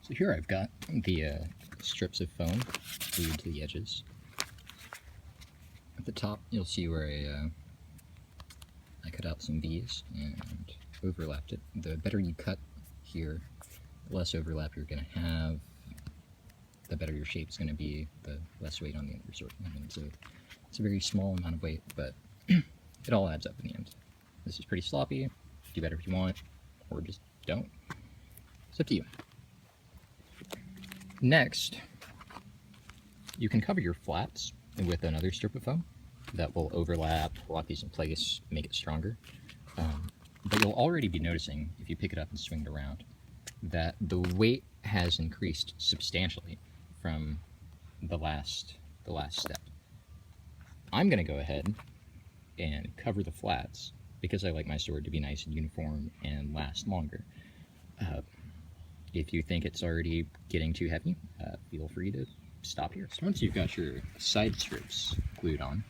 So here I've got the strips of foam glued to the edges. At the top you'll see where I cut out some V's and overlapped it. The better you cut here, the less overlap you're going to have, the better your shape's going to be, the less weight on the end of your sword. I mean, it's a very small amount of weight, but it all adds up in the end. This is pretty sloppy. Do better if you want, or just don't. It's up to you. Next, you can cover your flats with another strip of foam that will overlap, lock these in place, make it stronger. But you'll already be noticing, if you pick it up and swing it around, that the weight has increased substantially from the last step. I'm going to go ahead and cover the flats because I like my sword to be nice and uniform and last longer. If you think it's already getting too heavy, feel free to stop here. So once you've got your side strips glued on,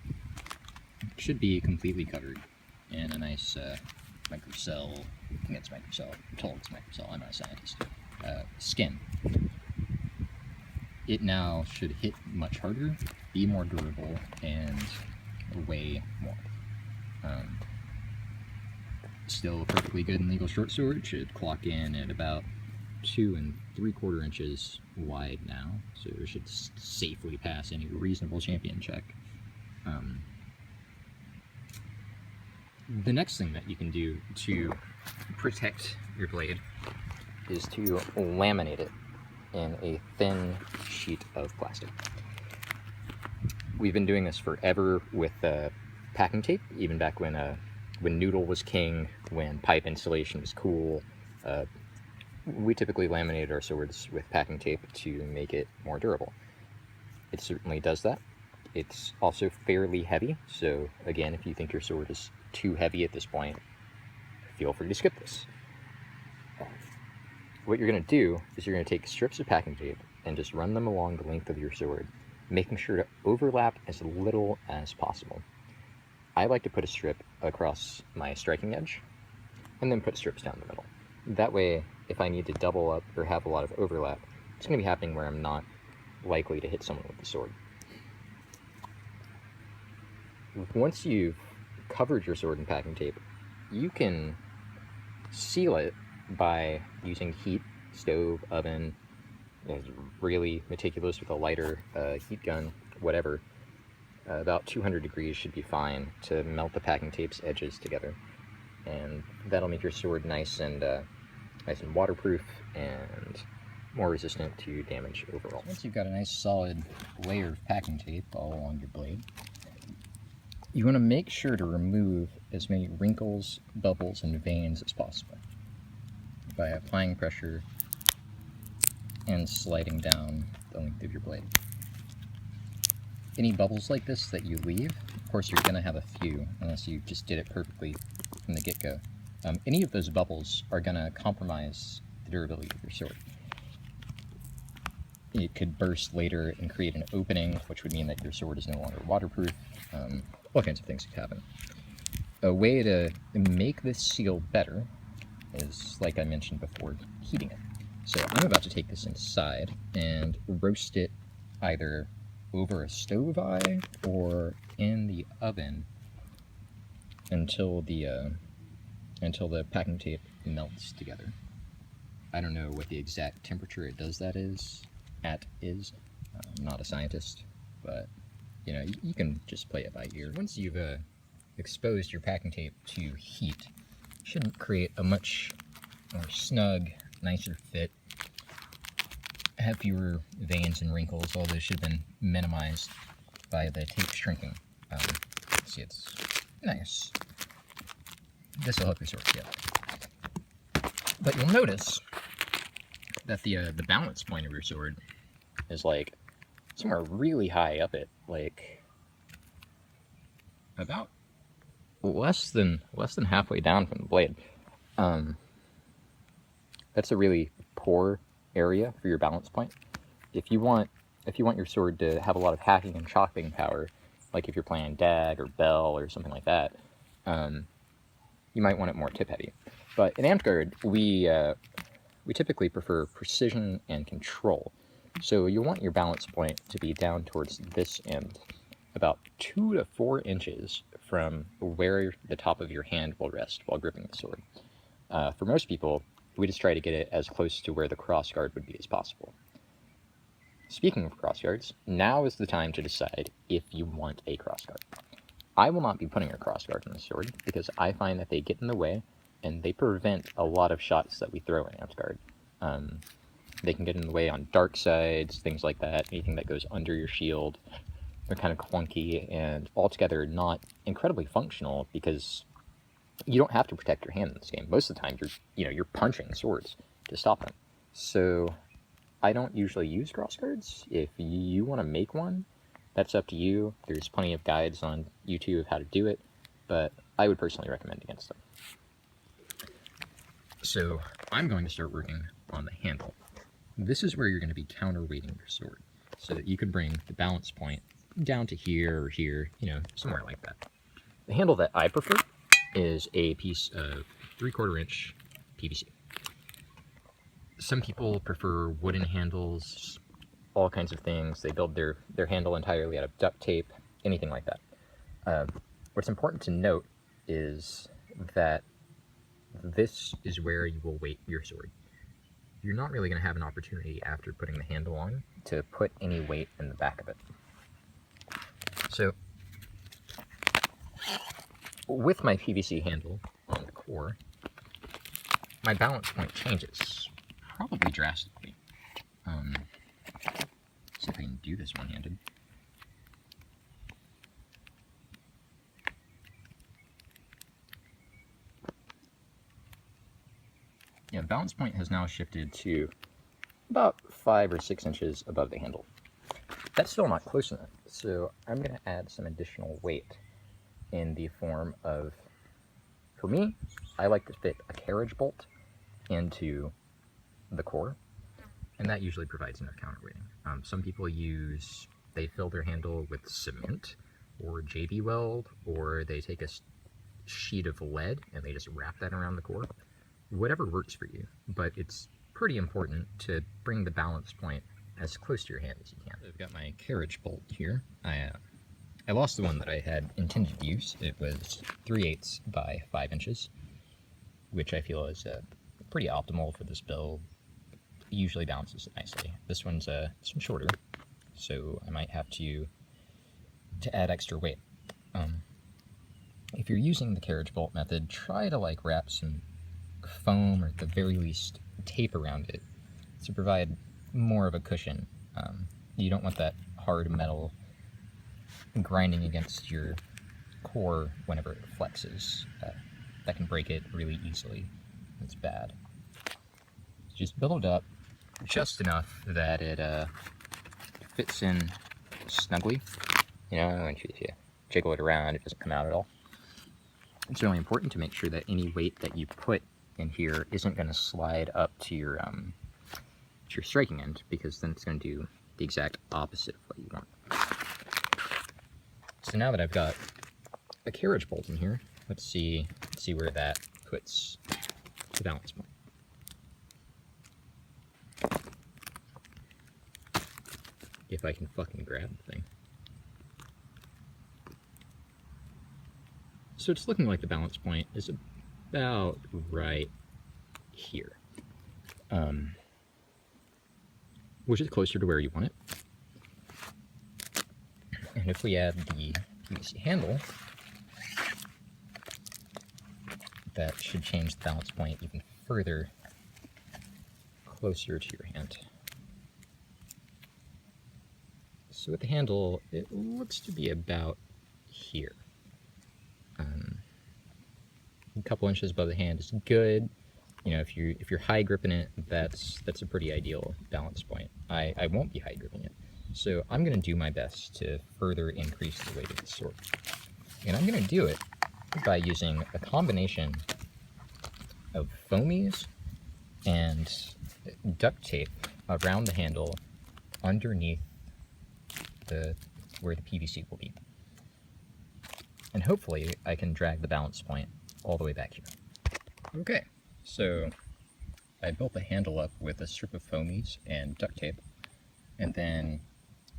it should be completely covered in a nice microcell, I think it's microcell, I'm told it's microcell, I'm not a scientist, skin. It now should hit much harder, be more durable, and weigh more. Still perfectly good and legal short sword, should clock in at about 2 3/4 inches wide now, so it should safely pass any reasonable champion check. The next thing that you can do to protect your blade is to laminate it in a thin sheet of plastic. We've been doing this forever with packing tape, even back when noodle was king, when pipe insulation was cool. We typically laminated our swords with packing tape to make it more durable. It certainly does that. It's also fairly heavy, so again, if you think your sword is too heavy at this point, feel free to skip this. What you're going to do is you're going to take strips of packing tape and just run them along the length of your sword, making sure to overlap as little as possible. I like to put a strip across my striking edge, and then put strips down the middle. That way, if I need to double up or have a lot of overlap, it's going to be happening where I'm not likely to hit someone with the sword. Once you've covered your sword in packing tape, you can seal it by using heat, stove, oven, really meticulous with a lighter, heat gun, whatever. About 200 degrees should be fine to melt the packing tape's edges together, and that'll make your sword nice and waterproof and more resistant to damage overall. Once you've got a nice solid layer of packing tape all along your blade, you want to make sure to remove as many wrinkles, bubbles, and veins as possible by applying pressure and sliding down the length of your blade. Any bubbles like this that you leave, of course you're going to have a few unless you just did it perfectly from the get-go. Any of those bubbles are going to compromise the durability of your sword. It could burst later and create an opening, which would mean that your sword is no longer waterproof. All kinds of things could happen. A way to make this seal better is, like I mentioned before, heating it. So I'm about to take this inside and roast it either over a stove eye or in the oven until the packing tape melts together. I don't know what the exact temperature it does that is. I'm not a scientist, but you know, you can just play it by ear. Once you've exposed your packing tape to heat, it should create a much more snug, nicer fit, have fewer veins and wrinkles. All those should have been minimized by the tape shrinking. See, it's nice. This will help your sword together. But you'll notice that the balance point of your sword is like somewhere really high up it, like about less than halfway down from the blade. That's a really poor area for your balance point. If you want your sword to have a lot of hacking and chopping power, like if you're playing Dag or Bell or something like that, you might want it more tip heavy. But in Amtgard, we we typically prefer precision and control. So you want your balance point to be down towards this end, about 2 to 4 inches from where the top of your hand will rest while gripping the sword. For most people, we just try to get it as close to where the crossguard would be as possible. Speaking of crossguards, now is the time to decide if you want a crossguard. I will not be putting a crossguard in the sword because I find that they get in the way and they prevent a lot of shots that we throw in Amtgard. They can get in the way on dark sides, things like that, anything that goes under your shield. They're kind of clunky and altogether not incredibly functional because you don't have to protect your hand in this game. Most of the time, you're punching swords to stop them. So I don't usually use crossguards. If you want to make one, that's up to you. There's plenty of guides on YouTube of how to do it, but I would personally recommend against them. So I'm going to start working on the handle. This is where you're going to be counterweighting your sword, so that you can bring the balance point down to here or here, somewhere like that. The handle that I prefer is a piece of 3/4 inch PVC. Some people prefer wooden handles, all kinds of things. They build their handle entirely out of duct tape, anything like that. What's important to note is that this is where you will weight your sword. You're not really going to have an opportunity after putting the handle on to put any weight in the back of it. So, with my PVC handle on the core, my balance point changes, probably drastically. See if I can do this one-handed. Yeah, balance point has now shifted to about 5 or 6 inches above the handle. That's still not close enough, so I'm going to add some additional weight in the form of, for me, I like to fit a carriage bolt into the core, and that usually provides enough counterweighting. Some people they fill their handle with cement or JB weld, or they take a sheet of lead and they just wrap that around the core. Whatever works for you, but it's pretty important to bring the balance point as close to your hand as you can. I've got my carriage bolt here. I lost the one that I had intended to use. It was 3/8 by 5 inches, which I feel is pretty optimal for this build. It usually balances it nicely. This one's shorter, so I might have to add extra weight. If you're using the carriage bolt method, try to wrap some foam or at the very least tape around it to provide more of a cushion. You don't want that hard metal grinding against your core whenever it flexes. That can break it really easily. It's bad. Just build it up just enough that it fits in snugly. When you jiggle it around, it doesn't come out at all. It's really important to make sure that any weight that you put in here isn't going to slide up to your striking end, because then it's going to do the exact opposite of what you want. So now that I've got a carriage bolt in here, let's see where that puts the balance point. If I can fucking grab the thing. So it's looking like the balance point is about right here, which is closer to where you want it. And if we add the PVC handle, that should change the balance point even further closer to your hand. So with the handle, it looks to be about here. A couple inches above the hand is good. If you're high gripping it, that's a pretty ideal balance point. I won't be high gripping it, so I'm going to do my best to further increase the weight of the sword. And I'm going to do it by using a combination of foamies and duct tape around the handle underneath where the PVC will be. And hopefully I can drag the balance point all the way back here. Okay, so I built the handle up with a strip of foamies and duct tape, and then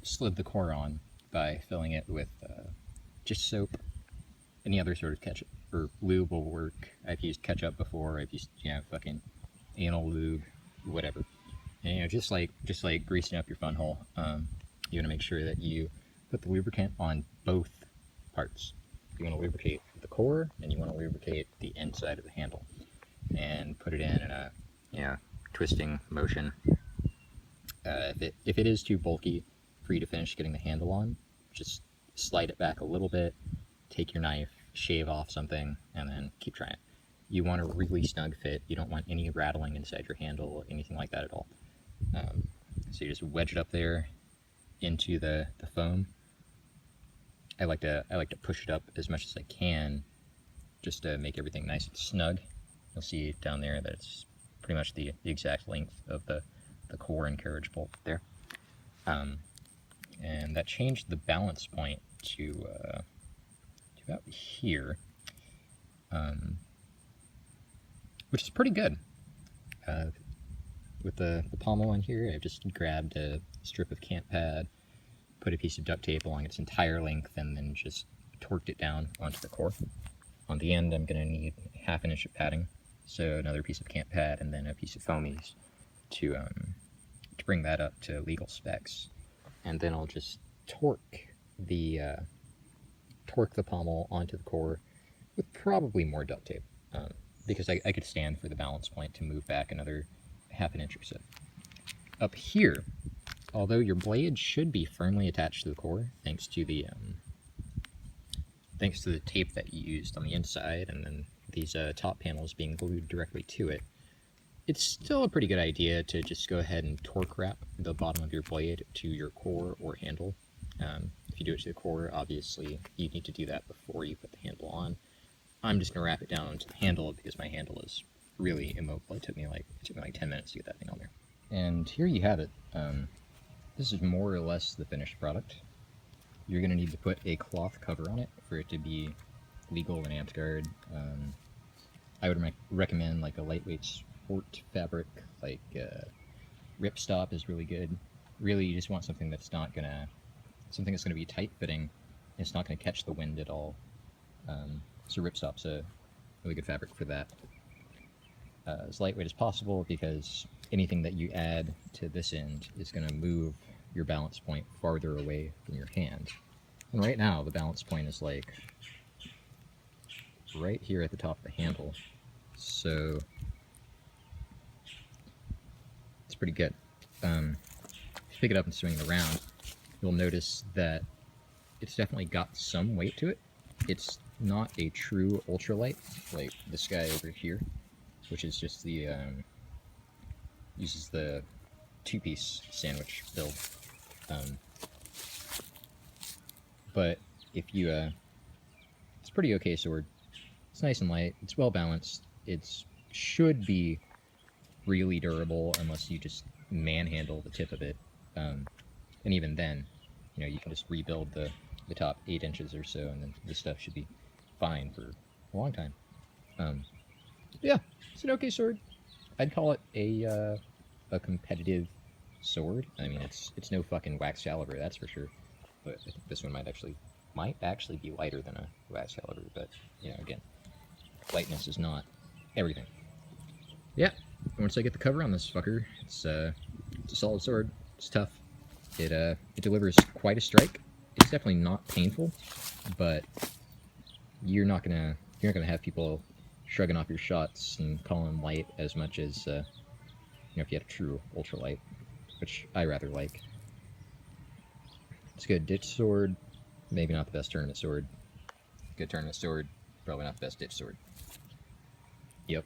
slid the core on by filling it with just soap. Any other sort of ketchup or lube will work. I've used ketchup before. I've used, fucking anal lube, whatever. And just like greasing up your fun hole, you want to make sure that you put the lubricant on both parts. You want to lubricate the core, and you want to lubricate the inside of the handle, and put it in a twisting motion. If it is too bulky for you to finish getting the handle on, just slide it back a little bit, take your knife, shave off something, and then keep trying. You want a really snug fit. You don't want any rattling inside your handle, anything like that at all. So you just wedge it up there into the foam. I like to push it up as much as I can, just to make everything nice and snug. You'll see down there that it's pretty much the exact length of the core and carriage bolt there. And that changed the balance point to about here, which is pretty good. With the pommel on here, I've just grabbed a strip of camp pad, put a piece of duct tape along its entire length, and then just torqued it down onto the core. On the end, I'm going to need 1/2 inch of padding, so another piece of camp pad and then a piece of foamies to bring that up to legal specs. And then I'll just torque the pommel onto the core with probably more duct tape, because I could stand for the balance point to move back another 1/2 inch or so. Up here, although your blade should be firmly attached to the core, thanks to the tape that you used on the inside, and then these top panels being glued directly to it, it's still a pretty good idea to just go ahead and torque wrap the bottom of your blade to your core or handle. If you do it to the core, obviously you need to do that before you put the handle on. I'm just going to wrap it down onto the handle because my handle is really immobile. It took me like 10 minutes to get that thing on there. And here you have it. This is more or less the finished product. You're going to need to put a cloth cover on it for it to be legal in Amtgard. I would recommend like a lightweight sport fabric, like ripstop is really good. Really, you just want something that's going to be tight fitting. It's not going to catch the wind at all. So ripstop's a really good fabric for that. As lightweight as possible, because anything that you add to this end is going to move your balance point farther away from your hand. And right now, the balance point is like right here at the top of the handle. So it's pretty good. If you pick it up and swing it around, you'll notice that it's definitely got some weight to it. It's not a true ultralight like this guy over here, which is just the uses the 2-piece sandwich build. But if you it's a pretty okay sword. It's nice and light. It's well balanced. It should be really durable unless you just manhandle the tip of it. And even then, you can just rebuild the top 8 inches or so, and then this stuff should be fine for a long time. Yeah, it's an okay sword. I'd call it a competitive sword. I mean, it's no fucking wax caliber, that's for sure. But I think this one might actually be lighter than a wax caliber. But again, lightness is not everything. Yeah, once I get the cover on this fucker, it's a solid sword. It's tough. It delivers quite a strike. It's definitely not painful, but you're not gonna have people shrugging off your shots and calling them light as much as if you had a true ultralight, which I rather like. It's a good ditch sword, maybe not the best tournament sword. Good tournament sword, probably not the best ditch sword. Yep.